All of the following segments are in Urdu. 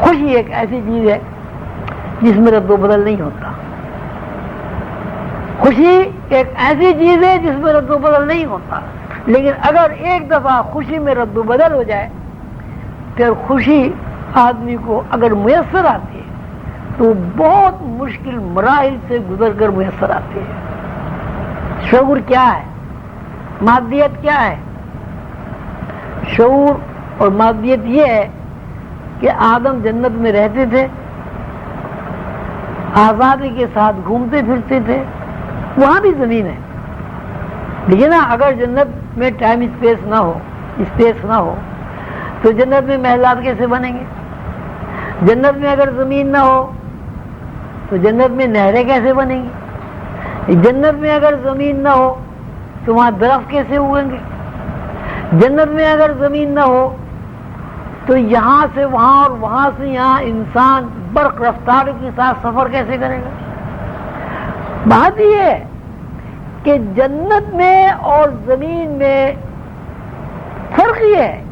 خوشی ایک ایسی چیز ہے جس میں رد و بدل نہیں ہوتا. خوشی ایک ایسی چیز ہے جس میں رد و بدل نہیں ہوتا. لیکن اگر ایک دفعہ خوشی میں رد و بدل ہو جائے پھر خوشی آدمی کو اگر میسر آتی ہے تو بہت مشکل مراحل سے گزر کر میسر آتی ہے. شعور کیا ہے؟ مادیت کیا ہے؟ شعور اور مادیت یہ ہے کہ آدم جنت میں رہتے تھے، آزادی کے ساتھ گھومتے پھرتے تھے. وہاں بھی زمین ہے، لیکن اگر جنت میں ٹائم اسپیس نہ ہو تو جنت میں محلات کیسے بنیں گے؟ جنت میں اگر زمین نہ ہو تو جنت میں نہریں کیسے بنیں گی؟ جنت میں اگر زمین نہ ہو تو وہاں درخت کیسے اگیں گے؟ جنت میں اگر زمین نہ ہو تو یہاں سے وہاں اور وہاں سے یہاں انسان برق رفتار کے ساتھ سفر کیسے کرے گا؟ بات یہ ہے کہ جنت میں اور زمین میں فرق یہ ہے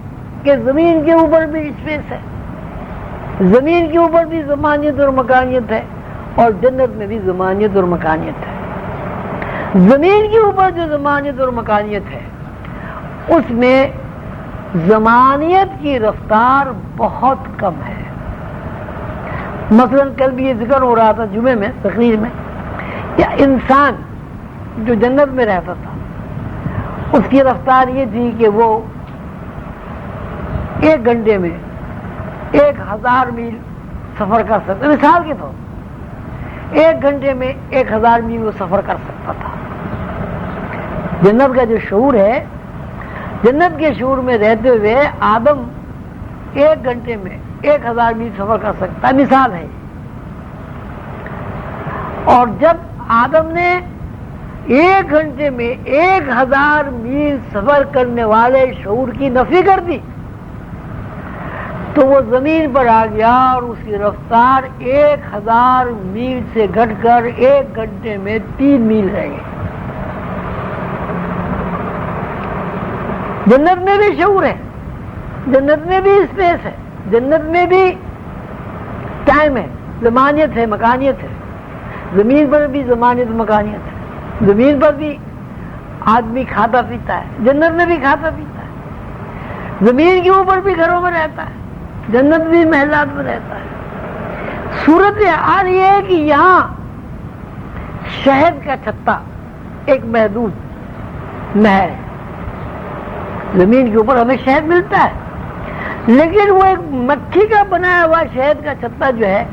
کہ زمین کے اوپر بھی اسپیس ہے، زمین کے اوپر بھی زمانیت اور مکانیت ہے، اور جنت میں بھی زمانیت اور مکانیت ہے. زمین کے اوپر جو زمانیت اور مکانیت ہے اس میں زمانیت کی رفتار بہت کم ہے. مثلا کل بھی یہ ذکر ہو رہا تھا جمعے میں تقریر میں کہ انسان جو جنت میں رہتا تھا اس کی رفتار یہ تھی کہ وہ 1 گھنٹے میں 1000 میل سفر کر سکتا. مثال کے طور 1 گھنٹے میں 1000 میل وہ سفر کر سکتا تھا. جنت کا جو شعور ہے، جنت کے شعور میں رہتے ہوئے آدم 1 گھنٹے میں 1000 میل سفر کر سکتا ہے. مثال ہے. اور جب آدم نے 1 گھنٹے میں 1000 میل سفر کرنے والے شعور کی نفی کر دی تو وہ زمین پر آ گیا اور اس کی رفتار 1000 میل سے گھٹ کر 1 گھنٹے میں 3 میل رہ گئی. جنت میں بھی شعور ہے، جنت میں بھی اسپیس ہے، جنت میں بھی ٹائم ہے، زمانیت ہے، مکانیت ہے. زمین پر بھی زمانیت مکانیت ہے. زمین پر بھی آدمی کھاتا پیتا ہے، جنت میں بھی کھاتا پیتا ہے. زمین کے اوپر بھی گھروں میں رہتا ہے، جنت بھی محلات میں رہتا ہے. صورت حال یہ ہے کہ یہاں شہد کا چھتا ایک محدود نہر ہے. زمین کے اوپر ہمیں شہد ملتا ہے، لیکن وہ ایک مکھی کا بنایا ہوا شہد کا چھتا جو ہے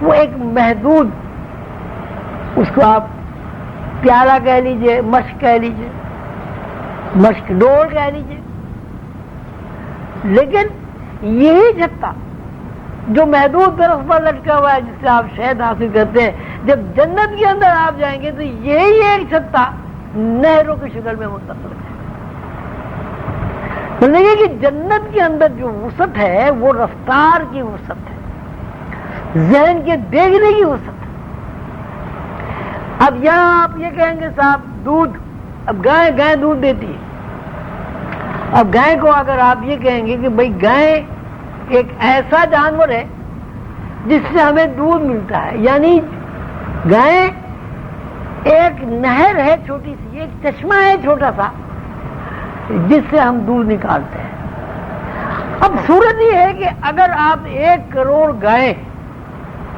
وہ ایک محدود، اس کو آپ پیالہ کہہ لیجئے، مشک کہہ لیجئے، مشک ڈول کہہ لیجئے. لیکن یہی چھتا جو محدود طرف پر لٹکا ہوا ہے جس سے آپ شہد حاصل کرتے ہیں، جب جنت کے اندر آپ جائیں گے تو یہی ایک چھتا نہروں کی شکل میں منتقل ہے. لگے کہ جنت کے اندر جو وسعت ہے وہ رفتار کی وسعت ہے، ذہن کے دیکھنے کی وسعت ہے. اب یہاں آپ یہ کہیں گے صاحب دودھ، اب گائے دودھ دیتی ہے. اب گائے کو اگر آپ یہ کہیں گے کہ بھئی گائے ایک ایسا جانور ہے جس سے ہمیں دودھ ملتا ہے، یعنی گائے ایک نہر ہے چھوٹی سی، ایک چشمہ ہے چھوٹا سا جس سے ہم دودھ نکالتے ہیں. اب صورت یہ ہے کہ اگر آپ 1 کروڑ گائیں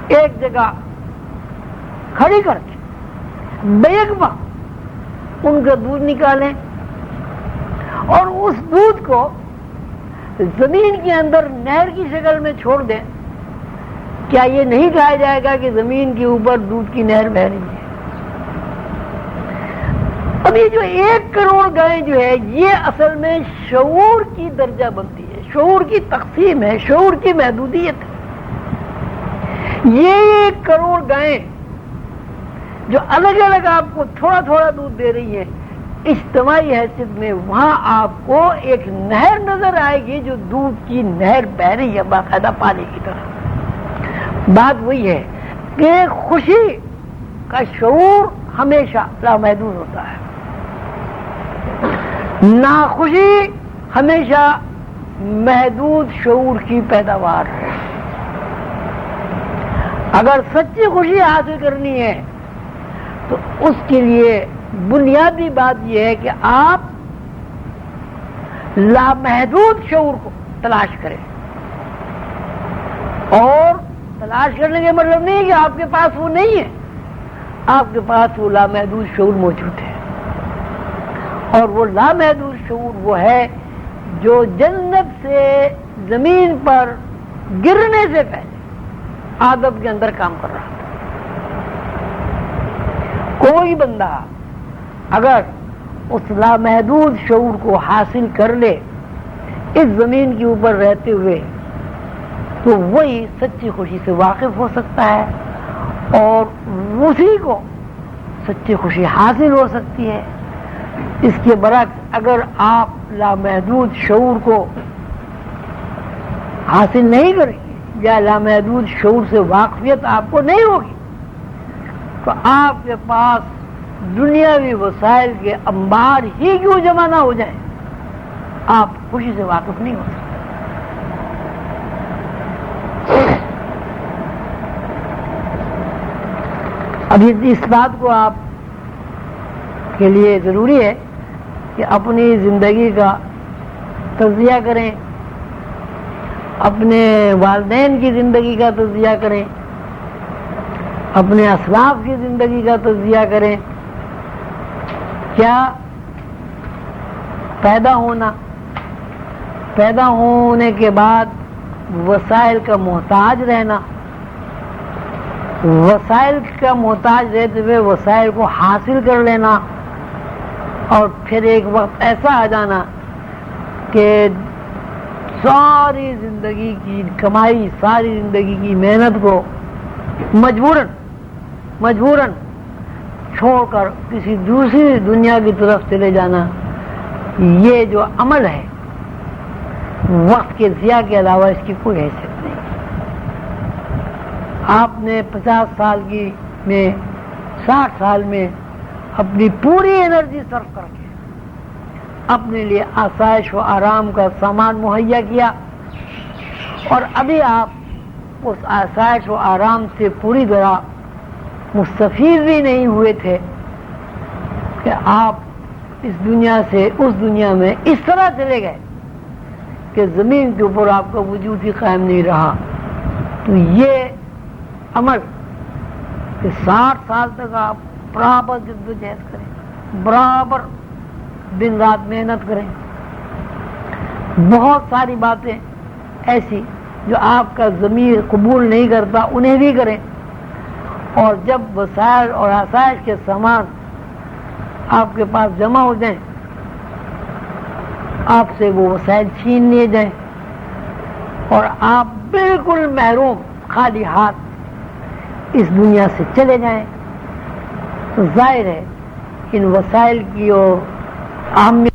ایک جگہ کھڑی کر کے بیک وقت ان کا دودھ نکالیں اور اس دودھ کو زمین کے اندر نہر کی شکل میں چھوڑ دیں، کیا یہ نہیں کہا جائے گا کہ زمین کے اوپر دودھ کی نہر بہہ رہی ہے؟ اب یہ جو 1 کروڑ گائیں جو ہے یہ اصل میں شعور کی درجہ بندی ہے، شعور کی تقسیم ہے، شعور کی محدودیت ہے. یہ 1 کروڑ گائیں جو الگ الگ آپ کو تھوڑا تھوڑا دودھ دے رہی ہیں، اجتماعی حیثیت میں وہاں آپ کو ایک نہر نظر آئے گی جو دودھ کی نہر بہہ رہی ہے باقاعدہ پانی کی طرح. بات وہی ہے کہ خوشی کا شعور ہمیشہ لامحدود ہوتا ہے، ناخوشی ہمیشہ محدود شعور کی پیداوار ہے. اگر سچی خوشی حاصل کرنی ہے تو اس کے لیے بنیادی بات یہ ہے کہ آپ لامحدود شعور کو تلاش کریں. اور تلاش کرنے کا مطلب نہیں ہے کہ آپ کے پاس وہ نہیں ہے، آپ کے پاس وہ لامحدود شعور موجود ہے. اور وہ لامحدود شعور وہ ہے جو جنت سے زمین پر گرنے سے پہلے آدم کے اندر کام کر رہا تھا. کوئی بندہ اگر اس لامحدود شعور کو حاصل کر لے اس زمین کے اوپر رہتے ہوئے تو وہی سچی خوشی سے واقف ہو سکتا ہے اور اسی کو سچی خوشی حاصل ہو سکتی ہے. اس کے برعکس اگر آپ لامحدود شعور کو حاصل نہیں کریں گے یا لامحدود شعور سے واقفیت آپ کو نہیں ہوگی تو آپ کے پاس دنیاوی وسائل کے انبار ہی کیوں جمع نہ ہو جائیں آپ خوشی سے واقف نہیں ہو سکتے. اب اس بات کو آپ کے لیے ضروری ہے کہ اپنی زندگی کا تجزیہ کریں، اپنے والدین کی زندگی کا تجزیہ کریں، اپنے اسلاف کی زندگی کا تجزیہ کریں. کیا پیدا ہونے کے بعد وسائل کا محتاج رہنا، وسائل کا محتاج رہتے ہوئے وسائل کو حاصل کر لینا اور پھر ایک وقت ایسا آ جانا کہ ساری زندگی کی کمائی، ساری زندگی کی محنت کو مجبوراً چھوڑ کر کسی دوسری دنیا کی طرف چلے جانا، یہ جو عمل ہے وقت کے ضیاع کے علاوہ اس کی کوئی حیثیت نہیں. آپ نے 50 سال کی میں 60 سال میں اپنی پوری انرجی صرف کر کے اپنے لیے آسائش و آرام کا سامان مہیا کیا اور ابھی آپ اس آسائش و آرام سے پوری طرح مستفید بھی نہیں ہوئے تھے کہ آپ اس دنیا سے اس دنیا میں اس طرح چلے گئے کہ زمین کے اوپر آپ کا وجود ہی قائم نہیں رہا. تو یہ عمل کہ 60 سال تک آپ برابر جدوجہد کریں، برابر دن رات محنت کریں، بہت ساری باتیں ایسی جو آپ کا ضمیر قبول نہیں کرتا انہیں بھی کریں، اور جب وسائل اور آسائش کے سامان آپ کے پاس جمع ہو جائیں آپ سے وہ وسائل چھین لیے جائیں اور آپ بالکل محروم خالی ہاتھ اس دنیا سے چلے جائیں تو ظاہر ہے ان وسائل کی اور اہمیت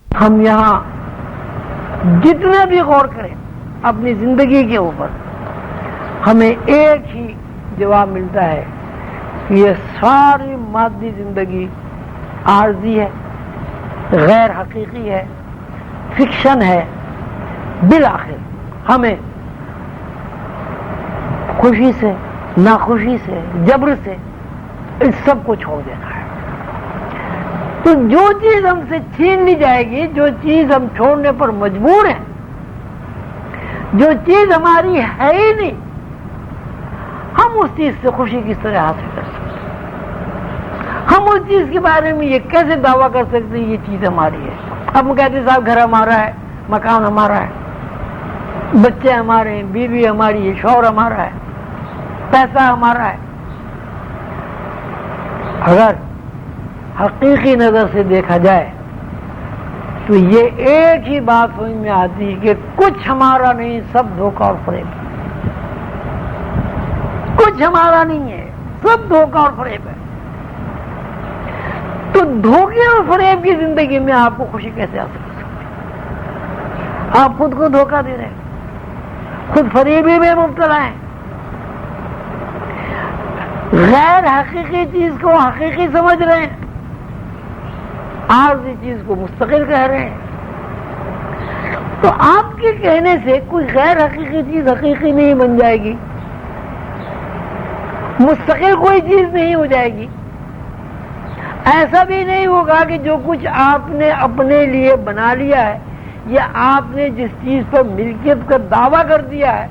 ہم یہاں جتنا بھی غور کریں اپنی زندگی کے اوپر ہمیں ایک ہی جواب ملتا ہے کہ یہ ساری مادی زندگی عارضی ہے، غیر حقیقی ہے، فکشن ہے. بالآخر ہمیں خوشی سے، ناخوشی سے، جبر سے اس سب کو چھوڑ دینا ہے. تو جو چیز ہم سے چھین لی جائے گی، جو چیز ہم چھوڑنے پر مجبور ہیں، جو چیز ہماری ہے ہی نہیں، ہم اس چیز سے خوشی کس طرح حاصل کر سکتے ہیں؟ ہم اس چیز کے بارے میں یہ کیسے دعویٰ کر سکتے ہیں یہ چیز ہماری ہے؟ اب ہم کہتے ہیں صاحب گھر ہمارا ہے، مکان ہمارا ہے، بچے ہمارے ہیں، بیوی ہماری ہے، شوہر ہمارا ہے، پیسہ ہمارا ہے. اگر حقیقی نظر سے دیکھا جائے تو یہ ایک ہی بات سمجھ میں آتی کہ کچھ ہمارا نہیں، سب دھوکہ اور فریب. کچھ ہمارا نہیں ہے، سب دھوکہ اور فریب ہے. تو دھوکے اور فریب کی زندگی میں آپ کو خوشی کیسے حاصل ہو سکتی؟ آپ خود کو دھوکہ دے رہے ہیں، خود فریبی میں مبتلا ہیں، غیر حقیقی چیز کو حقیقی سمجھ رہے ہیں، عارضی چیز کو مستقل کہہ رہے ہیں۔ تو آپ کے کہنے سے کوئی غیر حقیقی چیز حقیقی نہیں بن جائے گی، مستقل کوئی چیز نہیں ہو جائے گی۔ ایسا بھی نہیں ہوگا کہ جو کچھ آپ نے اپنے لیے بنا لیا ہے یا آپ نے جس چیز پر ملکیت کا دعویٰ کر دیا ہے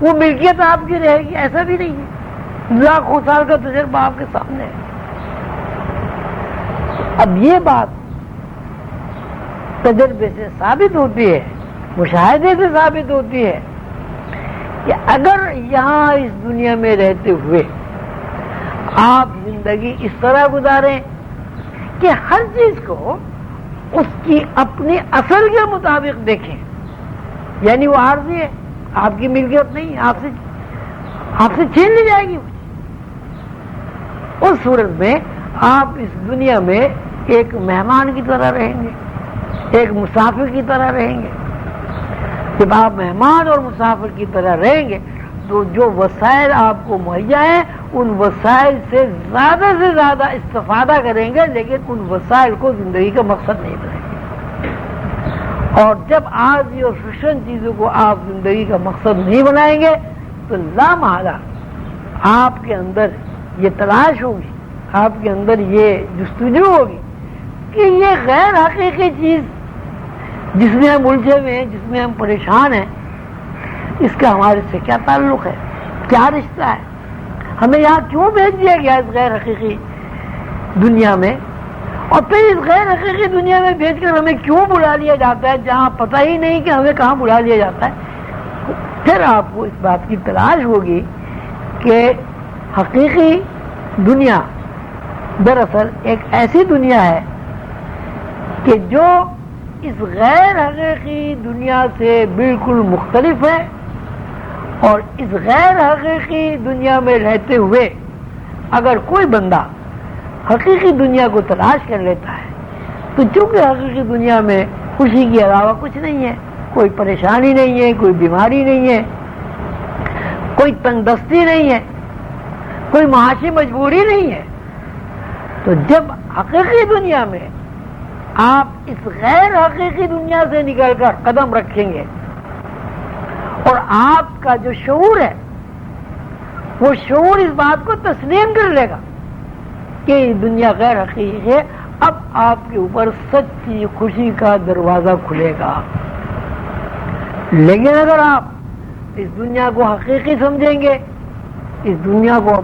وہ ملکیت آپ کی رہے گی، ایسا بھی نہیں ہے۔ لاکھوں سال کا تجربہ آپ کے سامنے ہے۔ اب یہ بات تجربے سے ثابت ہوتی ہے، مشاہدے سے ثابت ہوتی ہے کہ اگر یہاں اس دنیا میں رہتے ہوئے آپ زندگی اس طرح گزاریں کہ ہر چیز کو اس کی اپنی اصل کے مطابق دیکھیں، یعنی وہ عارضی ہے، آپ کی ملکیت نہیں، آپ سے چھین لی جائے گی، اس صورت میں آپ اس دنیا میں ایک مہمان کی طرح رہیں گے، ایک مسافر کی طرح رہیں گے۔ جب آپ مہمان اور مسافر کی طرح رہیں گے تو جو وسائل آپ کو مہیا ہیں ان وسائل سے زیادہ استفادہ کریں گے، لیکن ان وسائل کو زندگی کا مقصد نہیں بنائیں گے۔ اور جب عارضی اور فشن چیزوں کو آپ زندگی کا مقصد نہیں بنائیں گے تو لامحالہ آپ کے اندر یہ تلاش ہوگی، آپ کے اندر یہ جستجو ہوگی کہ یہ غیر حقیقی چیز جس میں ہم الجھے ہوئے ہیں، جس میں ہم پریشان ہیں، اس کا ہمارے سے کیا تعلق ہے، کیا رشتہ ہے، ہمیں یہاں کیوں بھیج دیا گیا اس غیر حقیقی دنیا میں، اور پھر اس غیر حقیقی دنیا میں بھیج کر ہمیں کیوں بلا لیا جاتا ہے جہاں پتہ ہی نہیں کہ ہمیں کہاں بلا لیا جاتا ہے۔ پھر آپ کو اس بات کی تلاش ہوگی کہ حقیقی دنیا دراصل ایک ایسی دنیا ہے کہ جو اس غیر حقیقی دنیا سے بالکل مختلف ہے، اور اس غیر حقیقی دنیا میں رہتے ہوئے اگر کوئی بندہ حقیقی دنیا کو تلاش کر لیتا ہے تو چونکہ حقیقی دنیا میں خوشی کے علاوہ کچھ نہیں ہے، کوئی پریشانی نہیں ہے، کوئی بیماری نہیں ہے، کوئی تنگ دستی نہیں ہے، کوئی معاشی مجبوری نہیں ہے، تو جب حقیقی دنیا میں آپ اس غیر حقیقی دنیا سے نکل کر قدم رکھیں گے اور آپ کا جو شعور ہے وہ شعور اس بات کو تسلیم کر لے گا کہ یہ دنیا غیر حقیقی ہے، اب آپ کے اوپر سچی خوشی کا دروازہ کھلے گا۔ لیکن اگر آپ اس دنیا کو حقیقی سمجھیں گے، اس دنیا کو